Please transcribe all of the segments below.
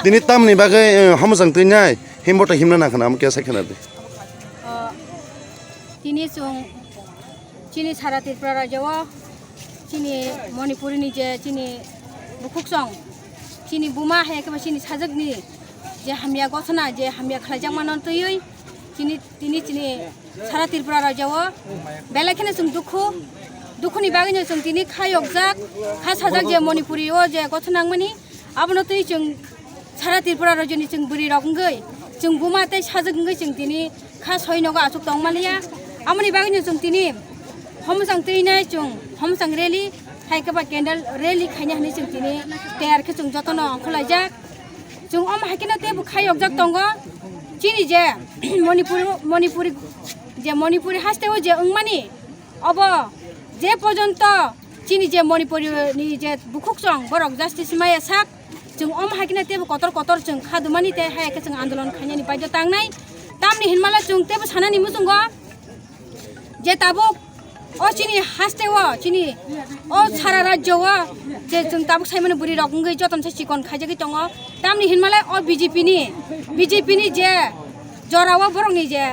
Dini tam ni bagai hamusang tunyai himbota himna na kana am kya sakana de. Tini sung chini sara Tripura Jawa chini Manipuri ni je chini bukuk song chini buma hai ke chini sajak ni je hamya gosna je hamya khlajang manon tuyui chini sara Tripura Jawa bela khene sung dukhu ni bagin sung tini khayok jak kha sajak je Manipuri o je gosnang mani abno tui sung sara Tripura Rajani sung buri rok ngai sung buma tai sajak ngai sung tini kha soinoga asuk tong malia amani bagin sung tini homsang teinai chung homsang rally hai ka ba candle rally khanya hani chung tini ter ke chung jotono khulajak chung om hakina te bu khayok jak tongo chini je Manipuri haste o je ungmani abo je pojonto chini je Manipuri ni je bukuk song borok justice maya sak chung om hakina te bu kotor chung khadumani te hai ke chung andolon khanya ni pajo tangnai tamni hinmala chung te bu sanani musungo je tabuk o chini haste wa chini o sara rajyo wa je jeng tabuk saimane buri rok ngai joton se sikon khajagi tongo tamni hinmala o BJP ni je jorawa borong ni je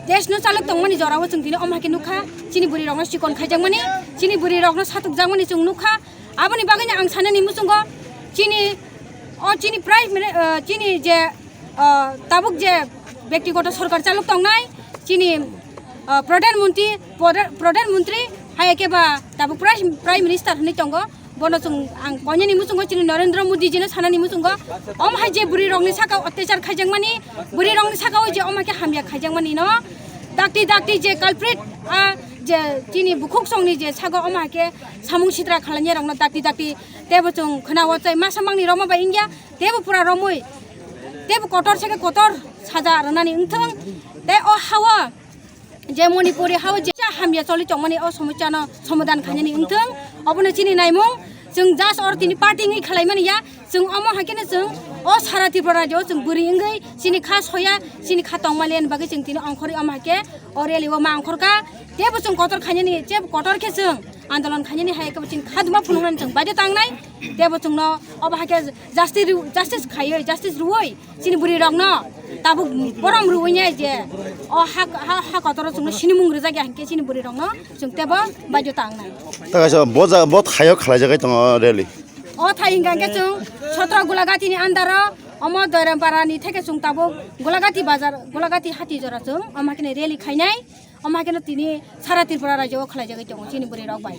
desh no salak tongmani jorawa chung tini omha ke nukha chini buri rok no sikon khajang mani chini buri rok no satuk jangmani chung nukha aboni bagani ang sanani musungo chini prime chini je tabuk je ব্যক্তিগত সরকার চালক তংনাই চিনি প্রধানমন্ত্রী হাইকে বা তাবু prime minister হনি তঙ্গ বনো chung ang ponyani musungo chini Narendra Modi jino sanani musungo om hai je buri rongni sakao attachar khaijangmani buri rongni sakao je om ke hamya khaijangmani no dakti je culprit je chini bukuk songni je sago om ke samung sidra khalanya rongno dakti tebo chung khnawo chai masamangni roma ba ingya tebo pura romoi tebo kotor seke kotor saja ranani ungthang te o hawa je Manipuri hawa je hamya choli chongmani o somosya no somodan khanyani ungthang obone chini naimung जों जास और तिनी party ngai khalaimani ya जों omo hakene जों o sara Tripura jo जों buri ngai sini kha soya sini kha tongmalen bagi जों tini angkhori omo hake oreli o ma angkhorka tebo जों kotor khanyani je kotor ke जों आन्दोलन khanyani hai ka जों khadma phunungnan जों baje tangnai tebo जों no obo hake justice khayoi justice ruoi sini buri rok no tabu borom ruinya je o ha kotor जों sini mungru jagi hanke sini buri rok no जों tebo baje tangnai Taka bot khayok khalajak tongo rally. O thainga ke chung sotra gulagati ni andaro omo doirampara ni theke chung tabo gulagati hati jora chung omakene rally khainai omakene tini sara Tripura rajyo khalajak tongo chini buri rok bai.